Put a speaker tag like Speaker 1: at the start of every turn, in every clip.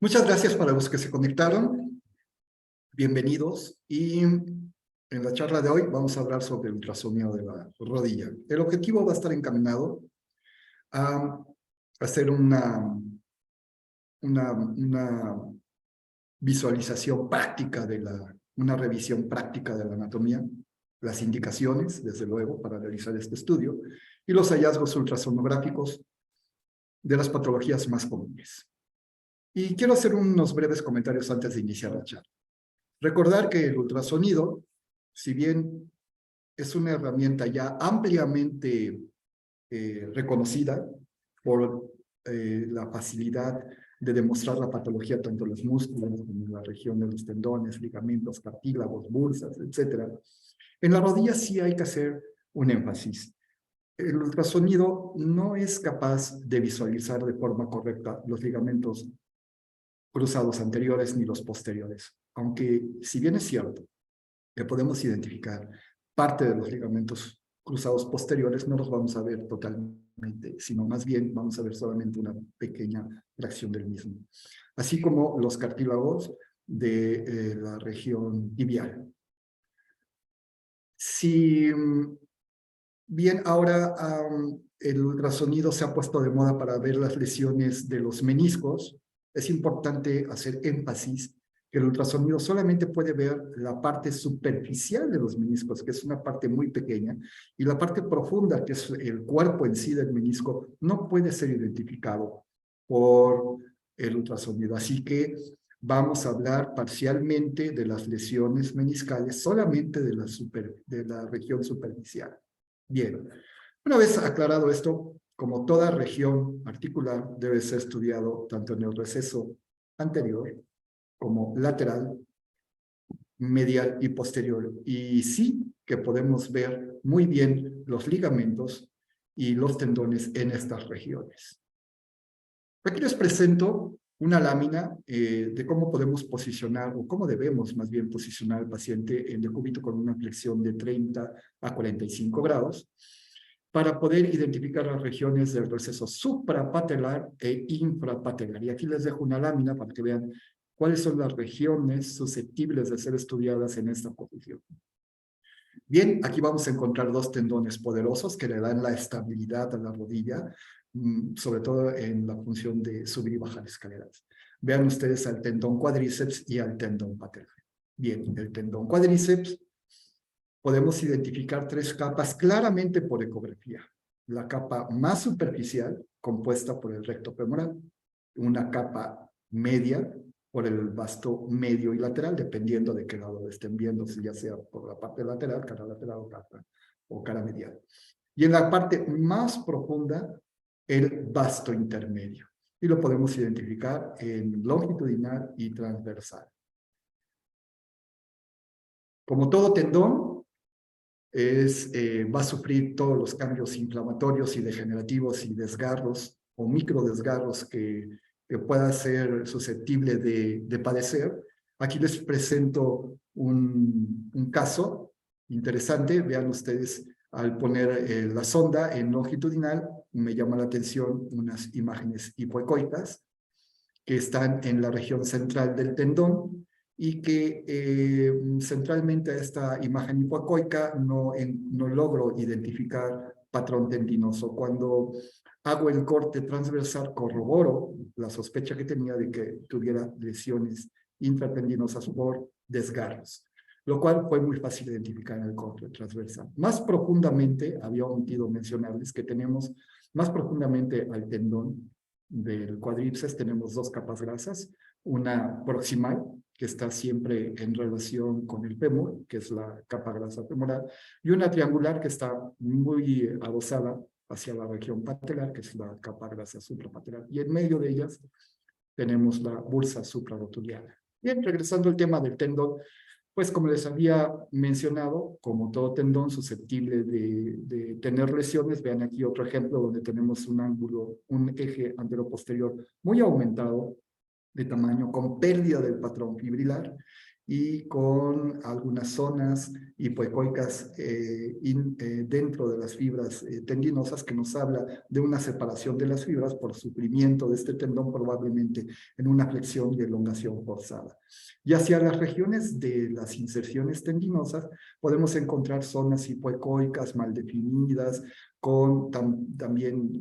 Speaker 1: Muchas gracias para los que se conectaron. Bienvenidos. Y en la charla de hoy vamos a hablar sobre el ultrasonido de la rodilla. El objetivo va a estar encaminado a hacer una visualización práctica una revisión práctica de la anatomía, las indicaciones, desde luego, para realizar este estudio, y los hallazgos ultrasonográficos de las patologías más comunes. Y quiero hacer unos breves comentarios antes de iniciar la charla. Recordar que el ultrasonido, si bien es una herramienta ya ampliamente reconocida por la facilidad de demostrar la patología tanto en los músculos como en la región de los tendones, ligamentos, cartílagos, bursas, etc. En la rodilla sí hay que hacer un énfasis. El ultrasonido no es capaz de visualizar de forma correcta los ligamentos cruzados anteriores ni los posteriores. Aunque, si bien es cierto que podemos identificar parte de los ligamentos cruzados posteriores, no los vamos a ver totalmente, sino más bien vamos a ver solamente una pequeña fracción del mismo. Así como los cartílagos de la región tibial. Si bien ahora el ultrasonido se ha puesto de moda para ver las lesiones de los meniscos, es importante hacer énfasis que el ultrasonido solamente puede ver la parte superficial de los meniscos, que es una parte muy pequeña, y la parte profunda, que es el cuerpo en sí del menisco, no puede ser identificado por el ultrasonido. Así que vamos a hablar parcialmente de las lesiones meniscales, solamente de la región superficial. Bien, una vez aclarado esto, como toda región articular debe ser estudiado tanto en el receso anterior como lateral, medial y posterior. Y sí que podemos ver muy bien los ligamentos y los tendones en estas regiones. Aquí les presento una lámina de cómo podemos posicionar, o cómo debemos más bien posicionar al paciente en decúbito con una flexión de 30 a 45 grados, para poder identificar las regiones del receso suprapatelar e infrapatelar. Y aquí les dejo una lámina para que vean cuáles son las regiones susceptibles de ser estudiadas en esta posición. Bien, aquí vamos a encontrar dos tendones poderosos que le dan la estabilidad a la rodilla, sobre todo en la función de subir y bajar escaleras. Vean ustedes al tendón cuádriceps y al tendón patelar. Bien, el tendón cuádriceps podemos identificar tres capas claramente por ecografía. La capa más superficial, compuesta por el recto femoral, una capa media por el vasto medio y lateral, dependiendo de qué lado lo estén viendo, si ya sea por la parte lateral o cara medial. Y en la parte más profunda, el vasto intermedio. Y lo podemos identificar en longitudinal y transversal. Como todo tendón, va a sufrir todos los cambios inflamatorios y degenerativos y desgarros o microdesgarros que pueda ser susceptible de padecer. Aquí les presento un caso interesante. Vean ustedes, al poner la sonda en longitudinal, me llama la atención unas imágenes hipoecoicas que están en la región central del tendón, y que centralmente a esta imagen hipoecoica no logro identificar patrón tendinoso. Cuando hago el corte transversal, corroboro la sospecha que tenía de que tuviera lesiones intratendinosas por desgarros, lo cual fue muy fácil de identificar en el corte transversal. Más profundamente, había omitido mencionarles que tenemos más profundamente al tendón del cuádriceps, tenemos dos capas grasas, una proximal, que está siempre en relación con el fémur, que es la capa grasa femoral, y una triangular que está muy adosada hacia la región patelar, que es la capa grasa suprapatelar, y en medio de ellas tenemos la bursa suprarrotuliana. Bien, regresando al tema del tendón, pues como les había mencionado, como todo tendón susceptible de tener lesiones, vean aquí otro ejemplo donde tenemos un ángulo, un eje anteroposterior muy aumentado de tamaño, con pérdida del patrón fibrilar, y con algunas zonas hipoecoicas dentro de las fibras tendinosas, que nos habla de una separación de las fibras por sufrimiento de este tendón, probablemente en una flexión y elongación forzada. Y hacia las regiones de las inserciones tendinosas podemos encontrar zonas hipoecoicas mal definidas, con también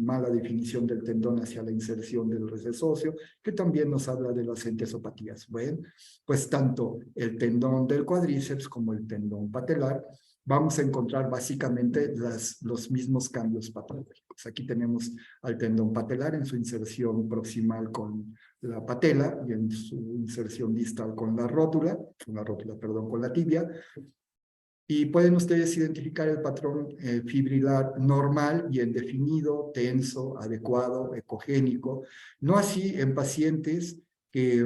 Speaker 1: mala definición del tendón hacia la inserción del receso óseo, que también nos habla de las entesopatías. Bueno, pues tanto el tendón del cuádriceps como el tendón patelar vamos a encontrar básicamente los mismos cambios patológicos. Aquí tenemos al tendón patelar en su inserción proximal con la patela y en su inserción distal con la rótula, con la tibia. Y pueden ustedes identificar el patrón fibrilar normal, bien definido, tenso, adecuado, ecogénico. No así en pacientes que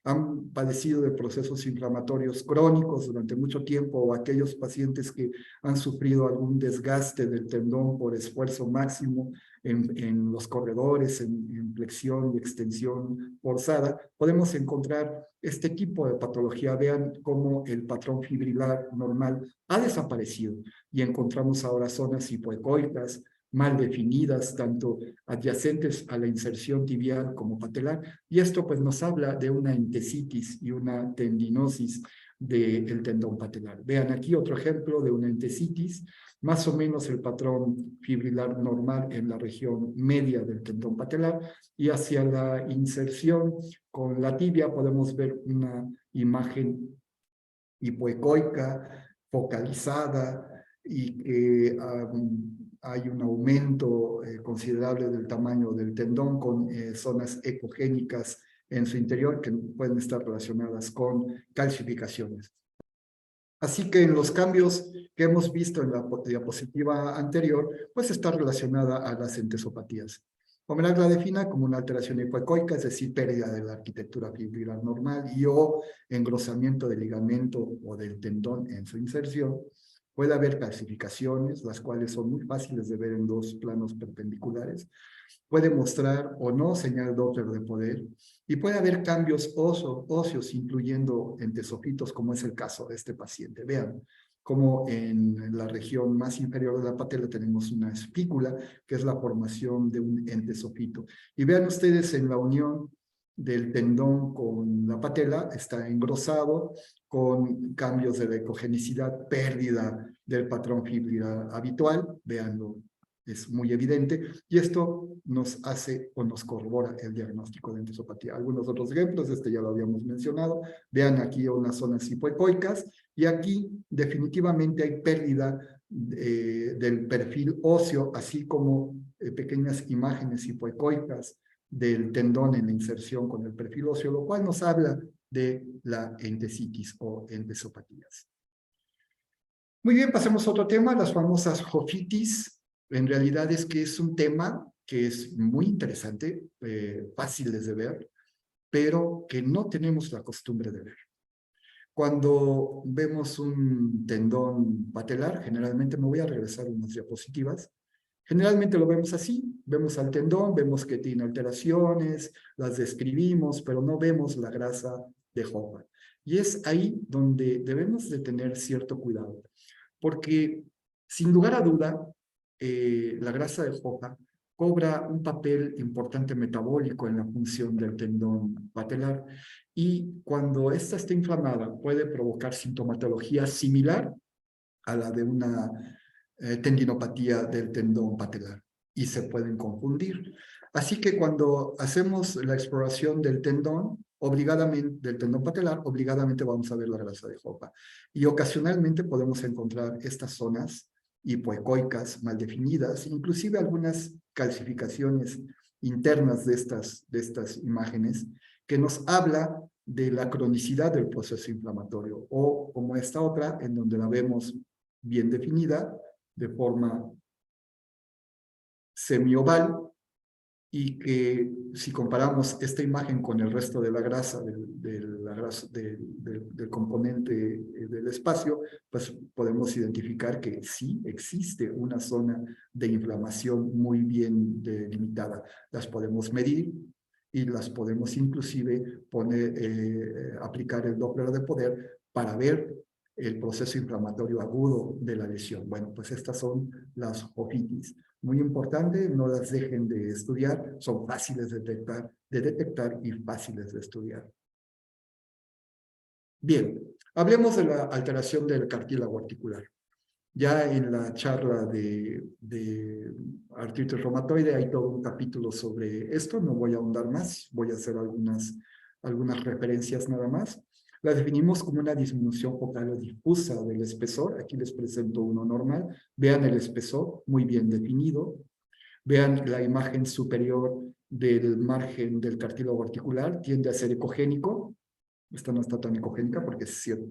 Speaker 1: han padecido de procesos inflamatorios crónicos durante mucho tiempo, o aquellos pacientes que han sufrido algún desgaste del tendón por esfuerzo máximo en los corredores, en flexión y extensión forzada. Podemos encontrar este tipo de patología. Vean cómo el patrón fibrilar normal ha desaparecido y encontramos ahora zonas hipoecoicas mal definidas, tanto adyacentes a la inserción tibial como patelar, y esto pues nos habla de una entesitis y una tendinosis del tendón patelar. Vean aquí otro ejemplo de una entesitis, más o menos el patrón fibrilar normal en la región media del tendón patelar, y hacia la inserción con la tibia podemos ver una imagen hipoecoica, focalizada, y que hay un aumento considerable del tamaño del tendón, con zonas ecogénicas en su interior que pueden estar relacionadas con calcificaciones. Así que en los cambios que hemos visto en la diapositiva anterior, pues está relacionada a las entesopatías. Pomeranz la define como una alteración hipoecoica, es decir, pérdida de la arquitectura fibrilar normal y o engrosamiento del ligamento o del tendón en su inserción. Puede haber calcificaciones, las cuales son muy fáciles de ver en dos planos perpendiculares. Puede mostrar o no señal Doppler de poder, y puede haber cambios óseos, incluyendo entesofitos, como es el caso de este paciente. Vean como en la región más inferior de la patela tenemos una espícula, que es la formación de un entesofito. Y vean ustedes en la unión del tendón con la patela, está engrosado, con cambios de la ecogenicidad, pérdida del patrón fibrilar habitual. Veanlo, es muy evidente, y esto nos hace o nos corrobora el diagnóstico de entesopatía. Algunos otros ejemplos, este ya lo habíamos mencionado. Vean aquí unas zonas hipoecoicas, y aquí definitivamente hay pérdida del perfil óseo, así como pequeñas imágenes hipoecoicas del tendón en la inserción con el perfil óseo, lo cual nos habla de la entesitis o entesopatías. Muy bien, pasemos a otro tema, las famosas jofitis. En realidad es que es un tema que es muy interesante, fáciles de ver, pero que no tenemos la costumbre de ver. Cuando vemos un tendón patelar, generalmente me voy a regresar unas diapositivas, generalmente lo vemos así, vemos al tendón, vemos que tiene alteraciones, las describimos, pero no vemos la grasa de Hoffman. Y es ahí donde debemos de tener cierto cuidado, porque sin lugar a duda, la grasa de Hoffman cobra un papel importante metabólico en la función del tendón patelar, y cuando ésta está inflamada puede provocar sintomatología similar a la de una tendinopatía del tendón patelar, y se pueden confundir. Así que cuando hacemos la exploración del tendón, del tendón patelar, obligadamente vamos a ver la grasa de Hoffman. Y ocasionalmente podemos encontrar estas zonas hipoecoicas mal definidas, inclusive algunas calcificaciones internas de estas imágenes, que nos habla de la cronicidad del proceso inflamatorio, o como esta otra, en donde la vemos bien definida, de forma semioval, y que si comparamos esta imagen con el resto de la grasa, del componente del espacio, pues podemos identificar que sí existe una zona de inflamación muy bien delimitada. Las podemos medir, y las podemos inclusive aplicar el Doppler de poder para ver el proceso inflamatorio agudo de la lesión. Bueno, pues estas son las ofitis. Muy importante, no las dejen de estudiar, son fáciles de detectar y fáciles de estudiar. Bien, hablemos de la alteración del cartílago articular. Ya en la charla de artritis reumatoide hay todo un capítulo sobre esto, no voy a ahondar más, voy a hacer algunas referencias nada más. La definimos como una disminución focal o difusa del espesor. Aquí les presento uno normal. Vean el espesor, muy bien definido. Vean la imagen superior del margen del cartílago articular, tiende a ser ecogénico. Esta no está tan ecogénica porque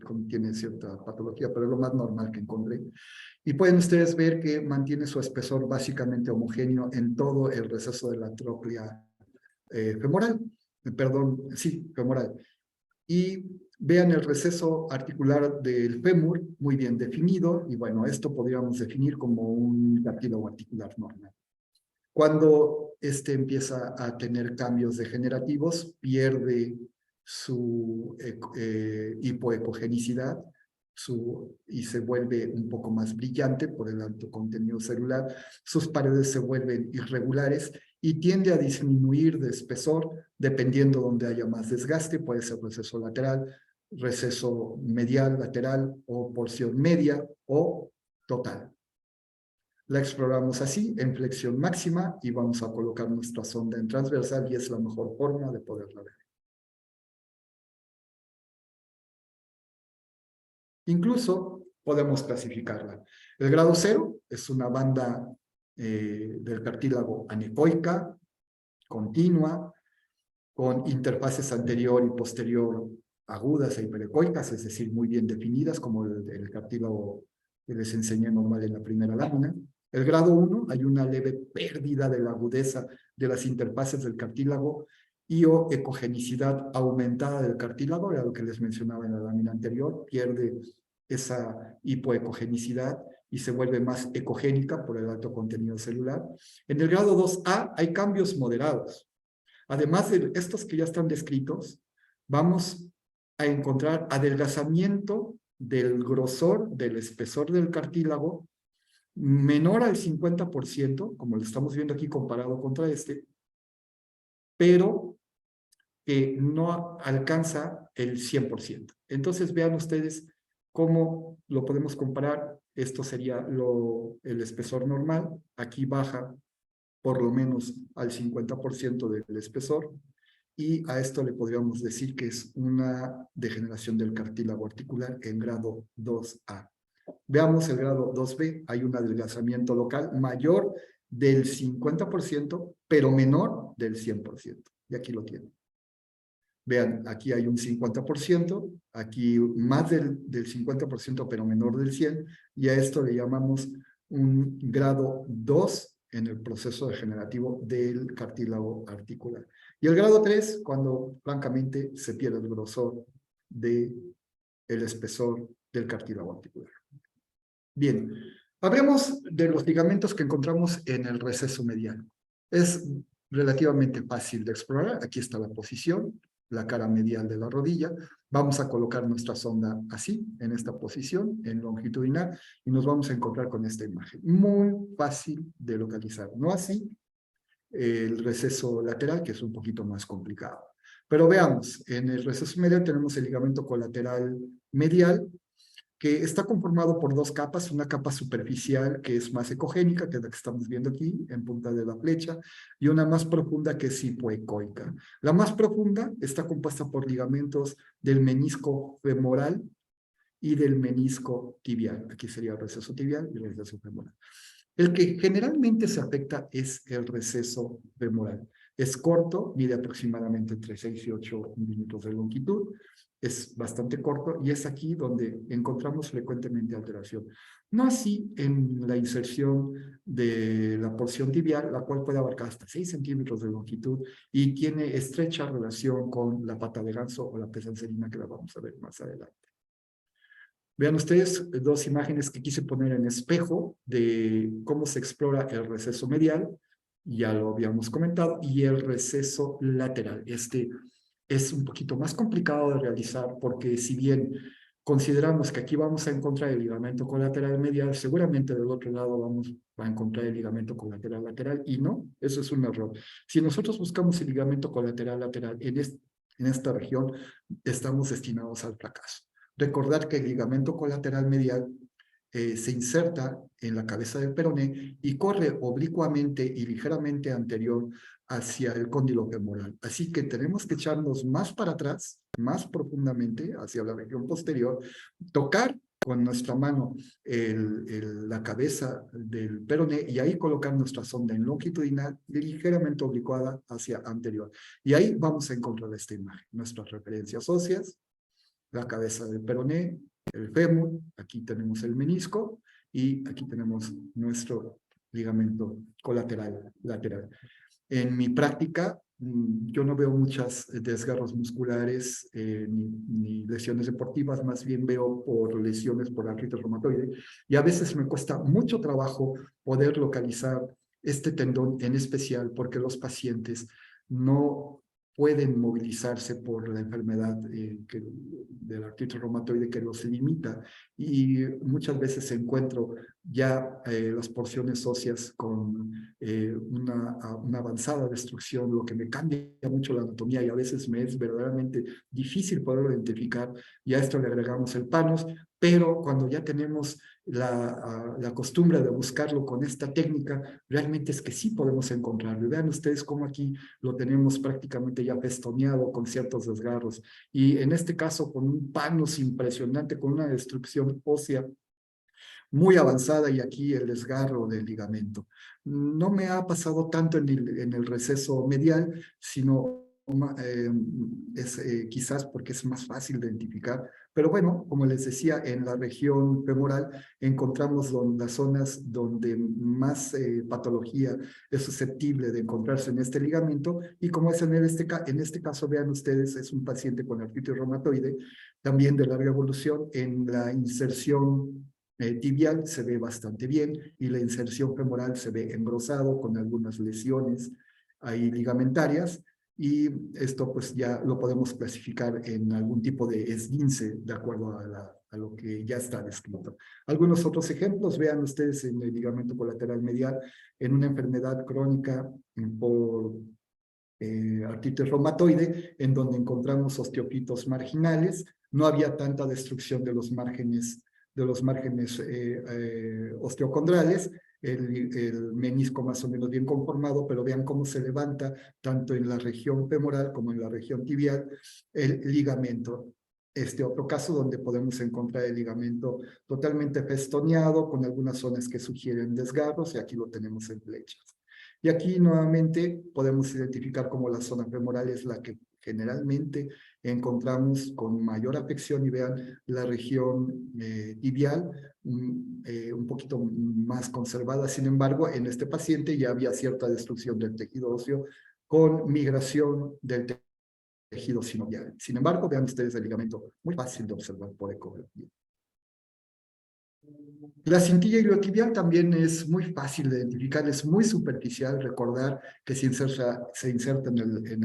Speaker 1: contiene cierta patología, pero es lo más normal que encontré. Y pueden ustedes ver que mantiene su espesor básicamente homogéneo en todo el receso de la tróclea femoral. Perdón, sí, femoral. Y vean el receso articular del fémur, muy bien definido, y bueno, esto podríamos definir como un cartílago articular normal. Cuando este empieza a tener cambios degenerativos, pierde su hipoecogenicidad y se vuelve un poco más brillante por el alto contenido celular. Sus paredes se vuelven irregulares y tiende a disminuir de espesor dependiendo donde haya más desgaste. Puede ser receso lateral, receso medial, lateral o porción media o total. La exploramos así, en flexión máxima, y vamos a colocar nuestra sonda en transversal y es la mejor forma de poderla ver. Incluso podemos clasificarla. El grado 0 es una banda del cartílago anecoica, continua, con interfaces anterior y posterior agudas e hiperecoicas, es decir, muy bien definidas, como el cartílago que les enseñé normal en la primera lámina. El grado 1, hay una leve pérdida de la agudeza de las interfaces del cartílago y o ecogenicidad aumentada del cartílago, era lo que les mencionaba en la lámina anterior, pierde esa hipoecogenicidad y se vuelve más ecogénica por el alto contenido celular. En el grado 2A hay cambios moderados. Además de estos que ya están descritos, vamos a encontrar adelgazamiento del grosor, del espesor del cartílago, menor al 50%, como lo estamos viendo aquí comparado contra este, pero que no alcanza el 100%. Entonces vean ustedes cómo lo podemos comparar. Esto sería el espesor normal, aquí baja por lo menos al 50% del espesor, y a esto le podríamos decir que es una degeneración del cartílago articular en grado 2A. Veamos el grado 2B, hay un adelgazamiento local mayor del 50%, pero menor del 100%. Y aquí lo tienen. Vean, aquí hay un 50%, aquí más del 50%, pero menor del 100%, y a esto le llamamos un grado 2 en el proceso degenerativo del cartílago articular. Y el grado 3, cuando francamente se pierde el grosor del espesor del cartílago articular. Bien, hablemos de los ligamentos que encontramos en el receso medial. Es relativamente fácil de explorar. Aquí está la posición, la cara medial de la rodilla. Vamos a colocar nuestra sonda así, en esta posición, en longitudinal, y nos vamos a encontrar con esta imagen. Muy fácil de localizar. No así el receso lateral, que es un poquito más complicado. Pero veamos, en el receso medial tenemos el ligamento colateral medial, que está conformado por dos capas, una capa superficial que es más ecogénica, que es la que estamos viendo aquí, en punta de la flecha, y una más profunda que es hipoecoica. La más profunda está compuesta por ligamentos del menisco femoral y del menisco tibial. Aquí sería el receso tibial y el receso femoral. El que generalmente se afecta es el receso femoral. Es corto, mide aproximadamente entre 6 y 8 milímetros de longitud, es bastante corto y es aquí donde encontramos frecuentemente alteración. No así en la inserción de la porción tibial, la cual puede abarcar hasta 6 centímetros de longitud y tiene estrecha relación con la pata de ganso o la pesancerina, que la vamos a ver más adelante. Vean ustedes dos imágenes que quise poner en espejo de cómo se explora el receso medial. ya lo habíamos comentado, y el receso lateral. Este es un poquito más complicado de realizar porque si bien consideramos que aquí vamos a encontrar el ligamento colateral medial, seguramente del otro lado vamos a encontrar el ligamento colateral lateral y no, eso es un error. Si nosotros buscamos el ligamento colateral lateral en esta región, estamos destinados al fracaso. Recordar que el ligamento colateral medial se inserta en la cabeza del peroné y corre oblicuamente y ligeramente anterior hacia el cóndilo femoral. Así que tenemos que echarnos más para atrás, más profundamente hacia la región posterior, tocar con nuestra mano la cabeza del peroné y ahí colocar nuestra sonda en longitudinal ligeramente oblicuada hacia anterior. Y ahí vamos a encontrar esta imagen, nuestras referencias óseas, la cabeza del peroné, el fémur, aquí tenemos el menisco y aquí tenemos nuestro ligamento colateral lateral. En mi práctica, yo no veo muchos desgarros musculares ni lesiones deportivas, más bien veo por lesiones por artritis reumatoide y a veces me cuesta mucho trabajo poder localizar este tendón en especial porque los pacientes no pueden movilizarse por la enfermedad de la artritis reumatoide que los limita y muchas veces encuentro ya las porciones óseas con una avanzada destrucción, lo que me cambia mucho la anatomía y a veces me es verdaderamente difícil poderlo identificar y a esto le agregamos el panos, pero cuando ya tenemos la costumbre de buscarlo con esta técnica, realmente es que sí podemos encontrarlo. Vean ustedes cómo aquí lo tenemos prácticamente ya festoneado con ciertos desgarros y en este caso con un panos impresionante, con una destrucción ósea muy avanzada y aquí el desgarro del ligamento. No me ha pasado tanto en el receso medial, sino quizás porque es más fácil de identificar. Pero bueno, como les decía, en la región femoral encontramos las zonas donde más patología es susceptible de encontrarse en este ligamento y como es en este caso, vean ustedes, es un paciente con artritis reumatoide, también de larga evolución, en la inserción tibial se ve bastante bien y la inserción femoral se ve engrosado con algunas lesiones ahí ligamentarias y esto pues ya lo podemos clasificar en algún tipo de esguince de acuerdo a lo que ya está descrito. Algunos otros ejemplos, vean ustedes en el ligamento colateral medial, en una enfermedad crónica por artritis reumatoide, en donde encontramos osteopitos marginales, no había tanta destrucción de los márgenes osteocondrales, el menisco más o menos bien conformado, pero vean cómo se levanta tanto en la región femoral como en la región tibial el ligamento. Este otro caso donde podemos encontrar el ligamento totalmente festoneado con algunas zonas que sugieren desgarros y aquí lo tenemos en flechas. Y aquí nuevamente podemos identificar como la zona femoral es la que generalmente encontramos con mayor afección y vean la región tibial un poquito más conservada. Sin embargo, en este paciente ya había cierta destrucción del tejido óseo con migración del tejido sinovial. Sin embargo, vean ustedes el ligamento muy fácil de observar por ecografía. La cintilla iliotibial también es muy fácil de identificar, es muy superficial. Recordar que se inserta en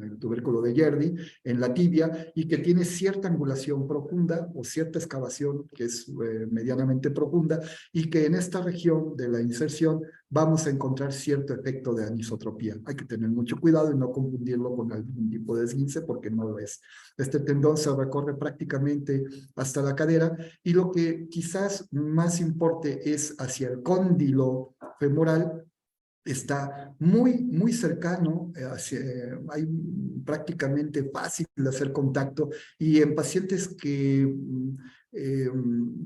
Speaker 1: el tubérculo de Yerdi, en la tibia, y que tiene cierta angulación profunda o cierta excavación que es medianamente profunda, y que en esta región de la inserción vamos a encontrar cierto efecto de anisotropía. Hay que tener mucho cuidado y no confundirlo con algún tipo de esguince porque no lo es. Este tendón se recorre prácticamente hasta la cadera y lo que quizás más importe es hacia el cóndilo femoral, está muy cercano, hay prácticamente fácil de hacer contacto y en pacientes que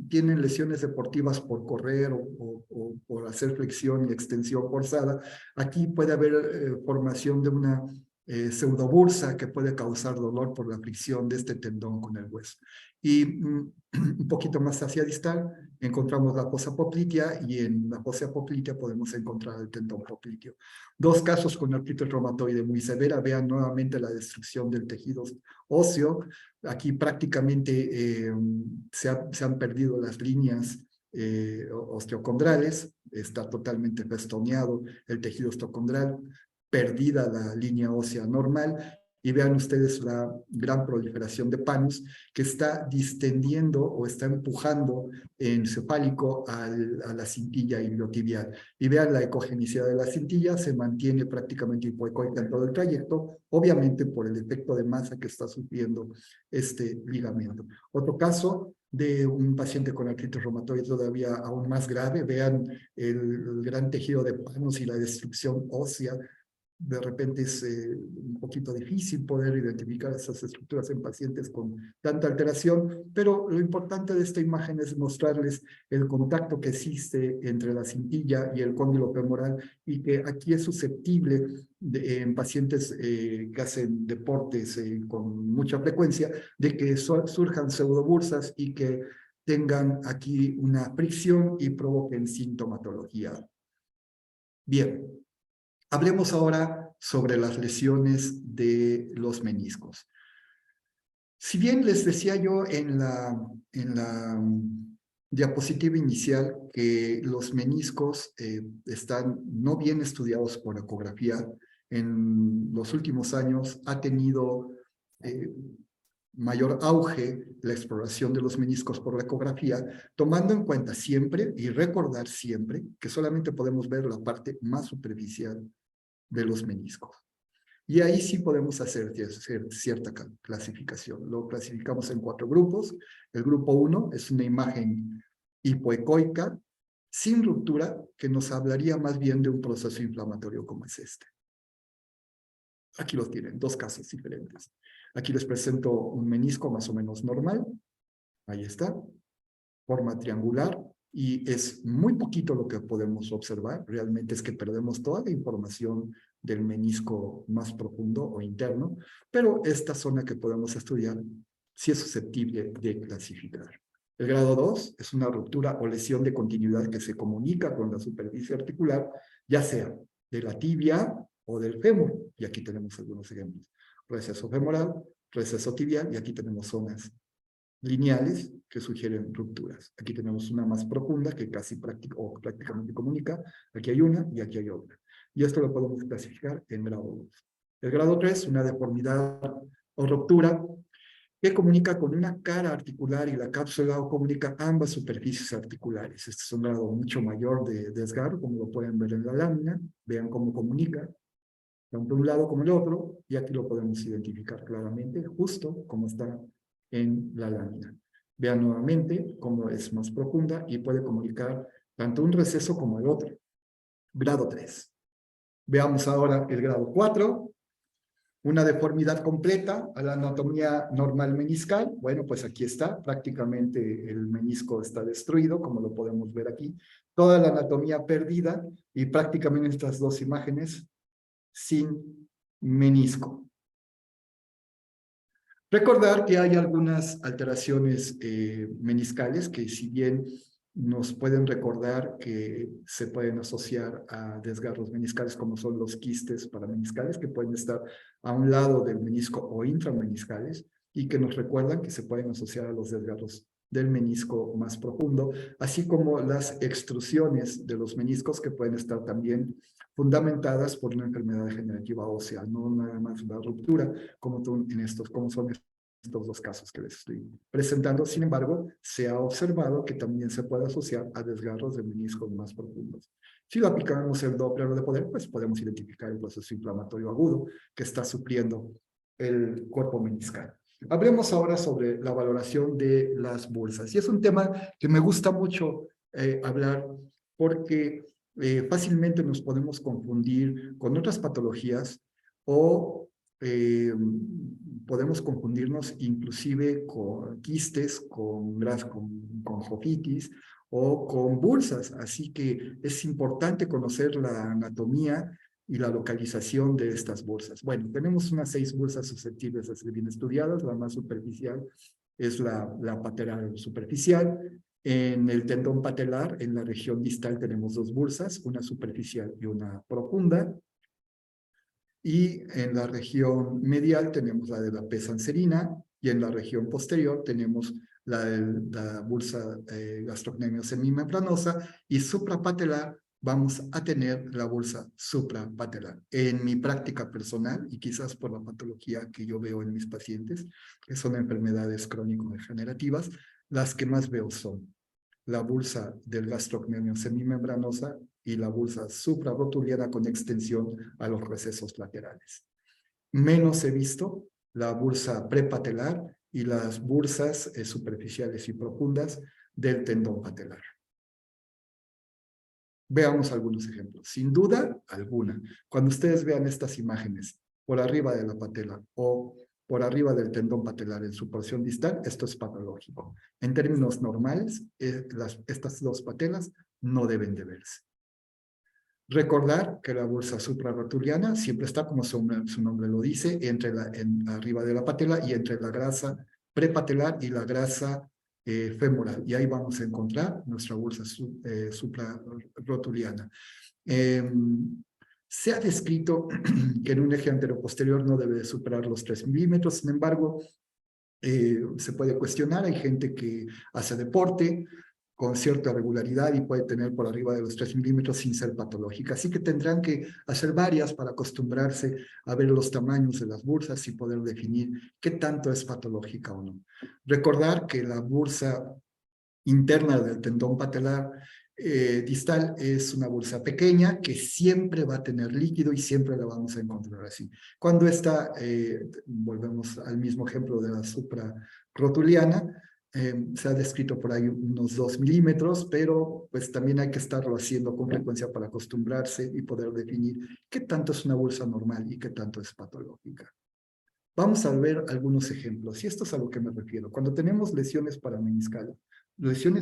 Speaker 1: tienen lesiones deportivas por correr o por hacer flexión y extensión forzada, aquí puede haber formación de una pseudobursa que puede causar dolor por la fricción de este tendón con el hueso. Y un poquito más hacia distal encontramos la fosa poplitea y en la fosa poplitea podemos encontrar el tendón popliteo. Dos casos con artritis reumatoide muy severa. Vean nuevamente la destrucción del tejido óseo. Aquí prácticamente se han perdido las líneas osteocondrales, está totalmente festoneado el tejido osteocondral, perdida la línea ósea normal, y vean ustedes la gran proliferación de panus que está distendiendo o está empujando encefálico a la cintilla iliotibial. Y vean la ecogenicidad de la cintilla, se mantiene prácticamente hipoecoica en todo el trayecto, obviamente por el efecto de masa que está sufriendo este ligamento. Otro caso de un paciente con artritis reumatoide todavía aún más grave, vean el gran tejido de panus y la destrucción ósea. De repente es un poquito difícil poder identificar esas estructuras en pacientes con tanta alteración, pero lo importante de esta imagen es mostrarles el contacto que existe entre la cintilla y el cóndilo femoral y que aquí es susceptible en pacientes que hacen deportes con mucha frecuencia de que surjan pseudobursas y que tengan aquí una fricción y provoquen sintomatología. Bien. Hablemos ahora sobre las lesiones de los meniscos. Si bien les decía yo en la diapositiva inicial que los meniscos están no bien estudiados por ecografía, en los últimos años ha tenido mayor auge la exploración de los meniscos por la ecografía, tomando en cuenta siempre y recordar siempre que solamente podemos ver la parte más superficial de los meniscos. Y ahí sí podemos hacer cierta clasificación. Lo clasificamos en 4 grupos. El grupo 1 es una imagen hipoecoica, sin ruptura, que nos hablaría más bien de un proceso inflamatorio como es este. Aquí los tienen, 2 casos diferentes. Aquí les presento un menisco más o menos normal. Ahí está. Forma triangular. Y es muy poquito lo que podemos observar. Realmente es que perdemos toda la información del menisco más profundo o interno, pero esta zona que podemos estudiar sí es susceptible de clasificar. El grado 2 es una ruptura o lesión de continuidad que se comunica con la superficie articular, ya sea de la tibia o del fémur, y aquí tenemos algunos ejemplos. Receso femoral, receso tibial, y aquí tenemos zonas lineales que sugieren rupturas. Aquí tenemos una más profunda que casi prácticamente comunica. Aquí hay una y aquí hay otra. Y esto lo podemos clasificar en grado 2. El grado 3, una deformidad o ruptura que comunica con una cara articular y la cápsula o comunica ambas superficies articulares. Este es un grado mucho mayor de desgarro, como lo pueden ver en la lámina. Vean cómo comunica, tanto un lado como el otro, y aquí lo podemos identificar claramente, justo como está en la lámina. Vean nuevamente cómo es más profunda y puede comunicar tanto un receso como el otro. Grado 3. Veamos ahora el grado 4. Una deformidad completa a la anatomía normal meniscal. Bueno, pues aquí está. Prácticamente el menisco está destruido, como lo podemos ver aquí. Toda la anatomía perdida y prácticamente estas 2 imágenes sin menisco. Recordar que hay algunas alteraciones meniscales que si bien nos pueden recordar que se pueden asociar a desgarros meniscales como son los quistes parameniscales que pueden estar a un lado del menisco o intrameniscales y que nos recuerdan que se pueden asociar a los desgarros del menisco más profundo, así como las extrusiones de los meniscos que pueden estar también fundamentadas por una enfermedad degenerativa ósea, no nada más una ruptura, como son estos 2 casos que les estoy presentando. Sin embargo, se ha observado que también se puede asociar a desgarros de meniscos más profundos. Si lo aplicamos el Doppler de poder, pues podemos identificar el proceso inflamatorio agudo que está sufriendo el cuerpo meniscal. Hablemos ahora sobre la valoración de las bursas. Y es un tema que me gusta mucho hablar porque fácilmente nos podemos confundir con otras patologías o podemos confundirnos inclusive con quistes, con jofitis o con bursas. Así que es importante conocer la anatomía y la localización de estas bursas. Bueno, tenemos unas 6 bursas susceptibles de ser bien estudiadas. La más superficial es la patelar superficial. En el tendón patelar, en la región distal, tenemos 2 bursas, una superficial y una profunda. Y en la región medial tenemos la de la P. sancerina y en la región posterior tenemos la bursa gastrocnemio semimembranosa, y suprapatelar vamos a tener la bursa suprapatelar. En mi práctica personal, y quizás por la patología que yo veo en mis pacientes, que son enfermedades crónico-degenerativas, las que más veo son la bursa del gastrocnemio semimembranosa y la bursa suprarrotuliana con extensión a los recesos laterales. Menos he visto la bursa prepatelar y las bursas superficiales y profundas del tendón patelar. Veamos algunos ejemplos. Sin duda alguna, cuando ustedes vean estas imágenes por arriba de la patela o por arriba del tendón patelar en su porción distal, esto es patológico. En términos normales, estas dos patelas no deben de verse. Recordar que la bursa suprarrotuliana siempre está, como su nombre lo dice, arriba de la patela y entre la grasa prepatelar y la grasa femoral. Y ahí vamos a encontrar nuestra bursa suprarrotuliana. Se ha descrito que en un eje anteroposterior no debe de superar los 3 milímetros, sin embargo, se puede cuestionar. Hay gente que hace deporte con cierta regularidad y puede tener por arriba de los 3 milímetros sin ser patológica. Así que tendrán que hacer varias para acostumbrarse a ver los tamaños de las bursas y poder definir qué tanto es patológica o no. Recordar que la bursa interna del tendón patelar distal es una bursa pequeña que siempre va a tener líquido y siempre la vamos a encontrar así. Cuando está, volvemos al mismo ejemplo de la suprarrotuliana, se ha descrito por ahí unos 2 milímetros, pero pues también hay que estarlo haciendo con frecuencia para acostumbrarse y poder definir qué tanto es una bursa normal y qué tanto es patológica. Vamos a ver algunos ejemplos, y esto es a lo que me refiero. Cuando tenemos lesiones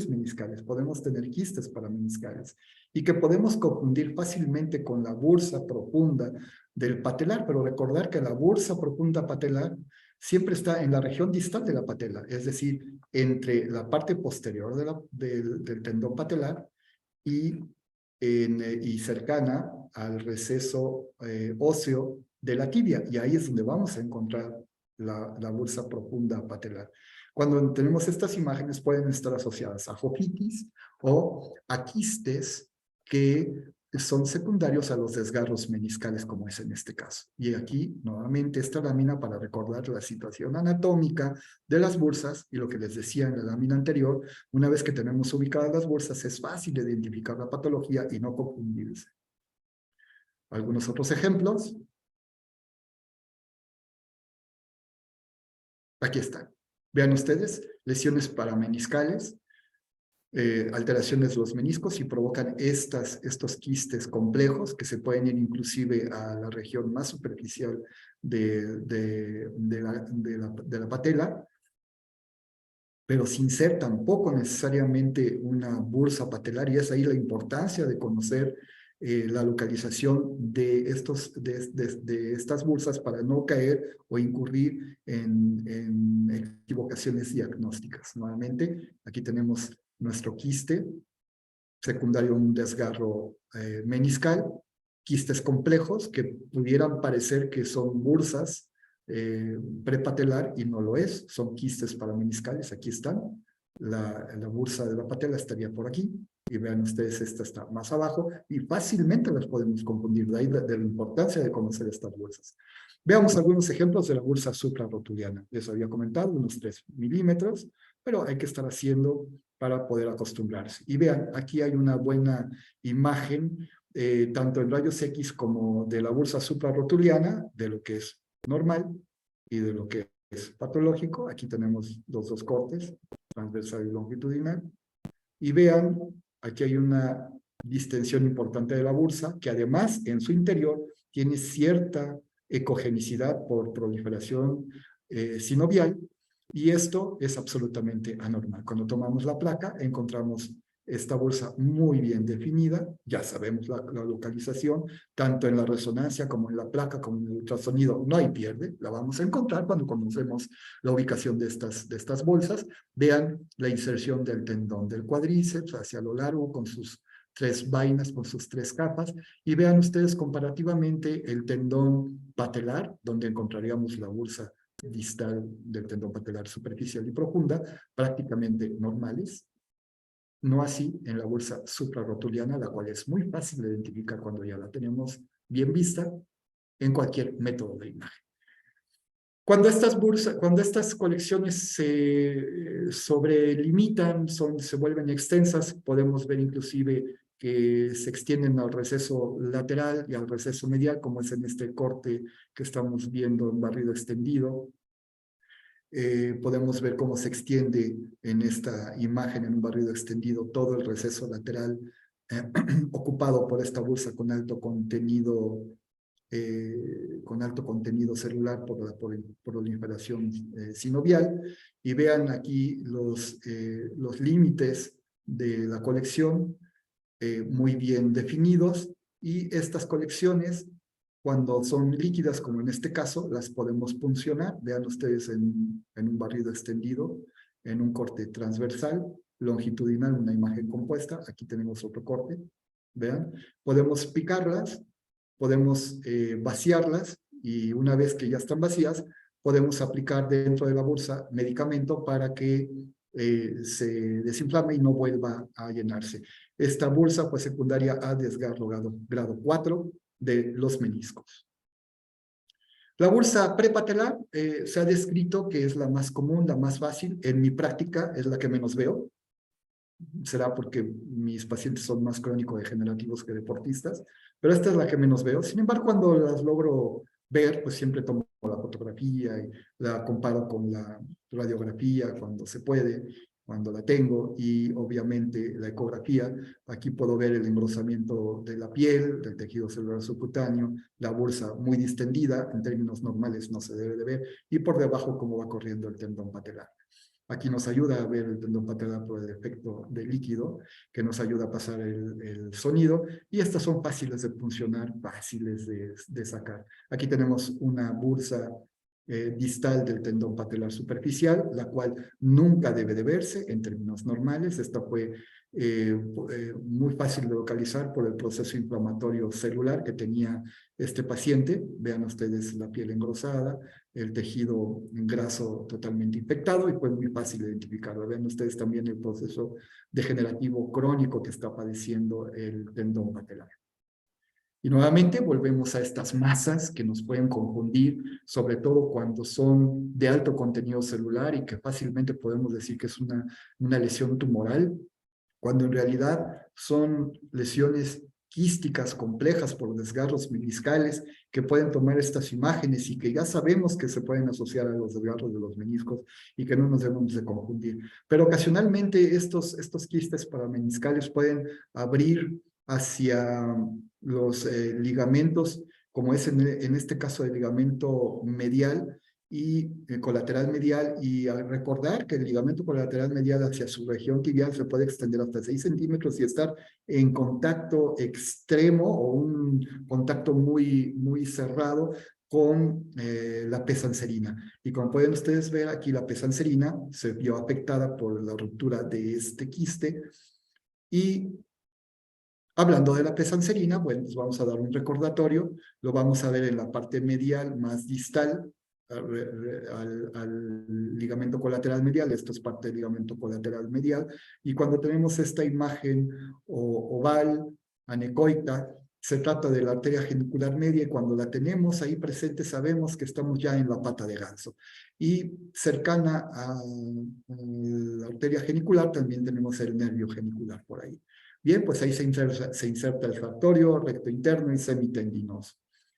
Speaker 1: meniscales, podemos tener quistes parameniscales, y que podemos confundir fácilmente con la bursa profunda del patelar, pero recordar que la bursa profunda patelar siempre está en la región distal de la patela, es decir, entre la parte posterior del tendón patelar y cercana al receso óseo de la tibia, y ahí es donde vamos a encontrar la bursa profunda patelar. Cuando tenemos estas imágenes pueden estar asociadas a jofitis o a quistes que son secundarios a los desgarros meniscales, como es en este caso. Y aquí, nuevamente, esta lámina para recordar la situación anatómica de las bursas, y lo que les decía en la lámina anterior, una vez que tenemos ubicadas las bursas, es fácil identificar la patología y no confundirse. Algunos otros ejemplos. Aquí están. Vean ustedes, lesiones parameniscales, alteraciones de los meniscos, y provocan estos quistes complejos que se pueden ir inclusive a la región más superficial de la patela, pero sin ser tampoco necesariamente una bursa patelar, y es ahí la importancia de conocer la localización de estas bursas para no caer o incurrir en equivocaciones diagnósticas. Nuevamente, aquí tenemos nuestro quiste secundario a un desgarro meniscal, quistes complejos que pudieran parecer que son bursas prepatelar, y no lo es, son quistes parameniscales. Aquí están, la bursa de la patela estaría por aquí, y vean ustedes, esta está más abajo, y fácilmente las podemos confundir, de ahí de la importancia de conocer estas bursas. Veamos algunos ejemplos de la bursa suprarrotuliana. Les había comentado, unos 3 milímetros, pero hay que estar haciendo para poder acostumbrarse. Y vean, aquí hay una buena imagen, tanto en rayos X como de la bursa suprarrotuliana, de lo que es normal y de lo que es patológico. Aquí tenemos los dos cortes, transversal y longitudinal. Y vean, aquí hay una distensión importante de la bursa, que además en su interior tiene cierta ecogenicidad por proliferación sinovial, y esto es absolutamente anormal. Cuando tomamos la placa encontramos esta bursa muy bien definida, ya sabemos la localización, tanto en la resonancia como en la placa, como en el ultrasonido, no hay pierde, la vamos a encontrar cuando conocemos la ubicación de estas bolsas. Vean la inserción del tendón del cuádriceps hacia lo largo con sus 3 vainas, con sus 3 capas, y vean ustedes comparativamente el tendón patelar, donde encontraríamos la bursa distal del tendón patelar superficial y profunda, prácticamente normales. No así en la bursa suprarrotuliana, la cual es muy fácil de identificar cuando ya la tenemos bien vista en cualquier método de imagen. Cuando estas colecciones se sobrelimitan, se vuelven extensas, podemos ver inclusive que se extienden al receso lateral y al receso medial, como es en este corte que estamos viendo en barrido extendido. Podemos ver cómo se extiende en esta imagen, en un barrido extendido, todo el receso lateral ocupado por esta bursa con alto contenido celular por la proliferación sinovial. Y vean aquí los límites de la colección muy bien definidos, y estas colecciones, cuando son líquidas, como en este caso, las podemos puncionar. Vean ustedes en un barrido extendido, en un corte transversal, longitudinal, una imagen compuesta. Aquí tenemos otro corte. Vean, podemos picarlas, podemos vaciarlas, y una vez que ya están vacías, podemos aplicar dentro de la bursa medicamento para que se desinflame y no vuelva a llenarse. Esta bursa fue secundaria a desgarro grado 4 de los meniscos. La bursa prepatelar se ha descrito que es la más común, la más fácil. En mi práctica es la que menos veo. Será porque mis pacientes son más crónico-degenerativos que deportistas, pero esta es la que menos veo. Sin embargo, cuando las logro ver, pues siempre tomo la fotografía y la comparo con la radiografía cuando se puede, cuando la tengo, y obviamente la ecografía. Aquí puedo ver el engrosamiento de la piel, del tejido celular subcutáneo, la bursa muy distendida, en términos normales no se debe de ver, y por debajo cómo va corriendo el tendón patelar. Aquí nos ayuda a ver el tendón patelar por el efecto de líquido, que nos ayuda a pasar el sonido, y estas son fáciles de funcionar, fáciles de sacar. Aquí tenemos una bursa distal del tendón patelar superficial, la cual nunca debe de verse en términos normales. Esta fue muy fácil de localizar por el proceso inflamatorio celular que tenía este paciente. Vean ustedes la piel engrosada, el tejido graso totalmente infectado, y fue muy fácil identificarlo. Vean ustedes también el proceso degenerativo crónico que está padeciendo el tendón patelar. Y nuevamente volvemos a estas masas que nos pueden confundir, sobre todo cuando son de alto contenido celular y que fácilmente podemos decir que es una lesión tumoral, cuando en realidad son lesiones quísticas complejas por desgarros meniscales que pueden tomar estas imágenes y que ya sabemos que se pueden asociar a los desgarros de los meniscos y que no nos debemos de confundir. Pero ocasionalmente estos quistes parameniscales pueden abrir hacia los ligamentos, como es en este caso el ligamento medial y colateral medial, y al recordar que el ligamento colateral medial hacia su región tibial se puede extender hasta 6 centímetros y estar en contacto extremo o un contacto muy, muy cerrado con la pesancerina. Y como pueden ustedes ver aquí, la pesancerina se vio afectada por la ruptura de este quiste. Y hablando de la pesancerina, bueno, pues vamos a dar un recordatorio. Lo vamos a ver en la parte medial más distal al ligamento colateral medial. Esto es parte del ligamento colateral medial. Y cuando tenemos esta imagen oval, anecoica, se trata de la arteria genicular media, y cuando la tenemos ahí presente sabemos que estamos ya en la pata de ganso. Y cercana a la arteria genicular también tenemos el nervio genicular por ahí. Bien, pues ahí se inserta el sartorio, recto interno y semitendinoso.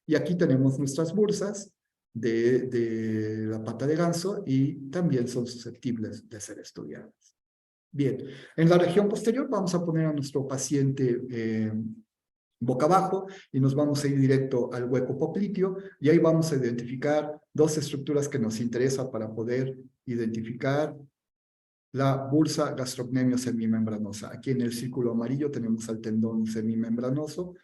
Speaker 1: Y aquí tenemos nuestras bursas de la pata de ganso, y también son susceptibles de ser estudiadas. Bien, en la región posterior vamos a poner a nuestro paciente boca abajo y nos vamos a ir directo al hueco popliteo, y ahí vamos a identificar dos estructuras que nos interesan para poder identificar la bursa gastrocnemio semimembranosa. Aquí en el círculo amarillo tenemos al tendón semimembranoso,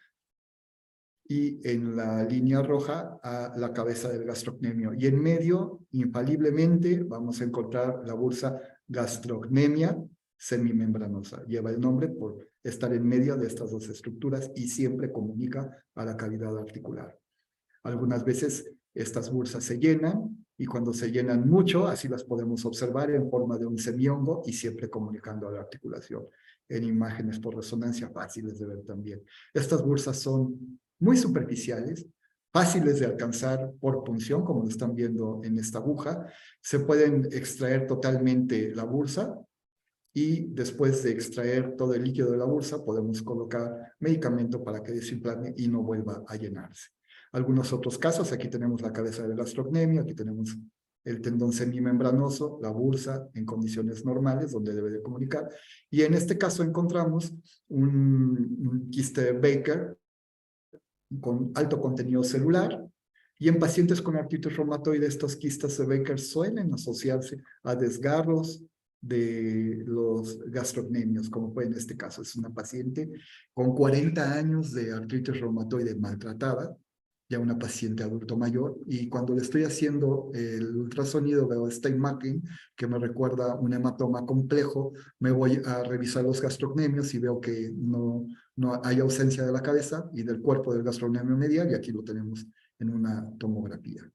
Speaker 1: y en la línea roja a la cabeza del gastrocnemio. Y en medio, infaliblemente, vamos a encontrar la bursa gastrocnemia semimembranosa. Lleva el nombre por estar en medio de estas dos estructuras y siempre comunica a la cavidad articular. Algunas veces estas bursas se llenan y cuando se llenan mucho, así las podemos observar en forma de un semihongo y siempre comunicando a la articulación en imágenes por resonancia fáciles de ver también. Estas bursas son muy superficiales, fáciles de alcanzar por punción, como lo están viendo en esta aguja. Se pueden extraer totalmente la bursa y después de extraer todo el líquido de la bursa podemos colocar medicamento para que desinflame y no vuelva a llenarse. Algunos otros casos, aquí tenemos la cabeza del gastrocnemio, aquí tenemos el tendón semimembranoso, la bursa en condiciones normales donde debe de comunicar, y en este caso encontramos un quiste de Baker con alto contenido celular, y en pacientes con artritis reumatoide estos quistes de Baker suelen asociarse a desgarros de los gastrocnemios, como fue en este caso. Es una paciente con 40 años de artritis reumatoide maltratada, ya una paciente adulto mayor, y cuando le estoy haciendo el ultrasonido veo esta imagen que me recuerda un hematoma complejo. Me voy a revisar los gastrocnemios y veo que no hay ausencia de la cabeza y del cuerpo del gastrocnemio medial, y aquí lo tenemos en una tomografía.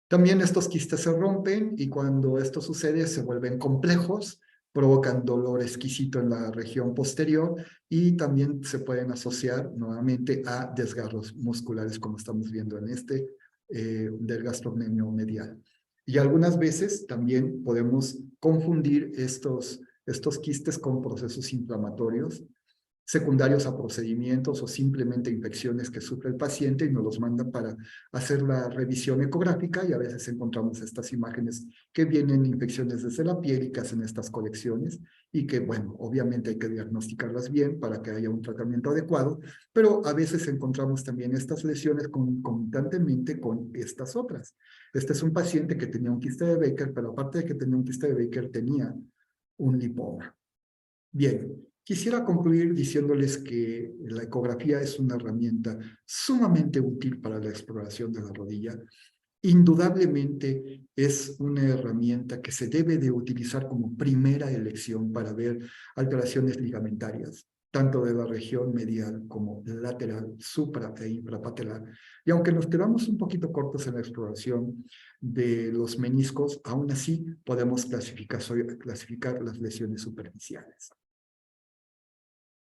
Speaker 1: También estos quistes se rompen y cuando esto sucede se vuelven complejos, provocan dolor exquisito en la región posterior y también se pueden asociar nuevamente a desgarros musculares como estamos viendo en este del gastrocnemio medial. Y algunas veces también podemos confundir estos quistes con procesos inflamatorios secundarios a procedimientos o simplemente infecciones que sufre el paciente y nos los manda para hacer la revisión ecográfica, y a veces encontramos estas imágenes que vienen infecciones desde la piel y que hacen estas colecciones y que, bueno, obviamente hay que diagnosticarlas bien para que haya un tratamiento adecuado, pero a veces encontramos también estas lesiones concomitantemente con estas otras. Este es un paciente que tenía un quiste de Baker, pero aparte de que tenía un quiste de Baker, tenía un lipoma. Bien, quisiera concluir diciéndoles que la ecografía es una herramienta sumamente útil para la exploración de la rodilla. Indudablemente es una herramienta que se debe de utilizar como primera elección para ver alteraciones ligamentarias, tanto de la región medial como lateral, supra e infrapatelar. Y aunque nos quedamos un poquito cortos en la exploración de los meniscos, aún así podemos clasificar las lesiones superficiales.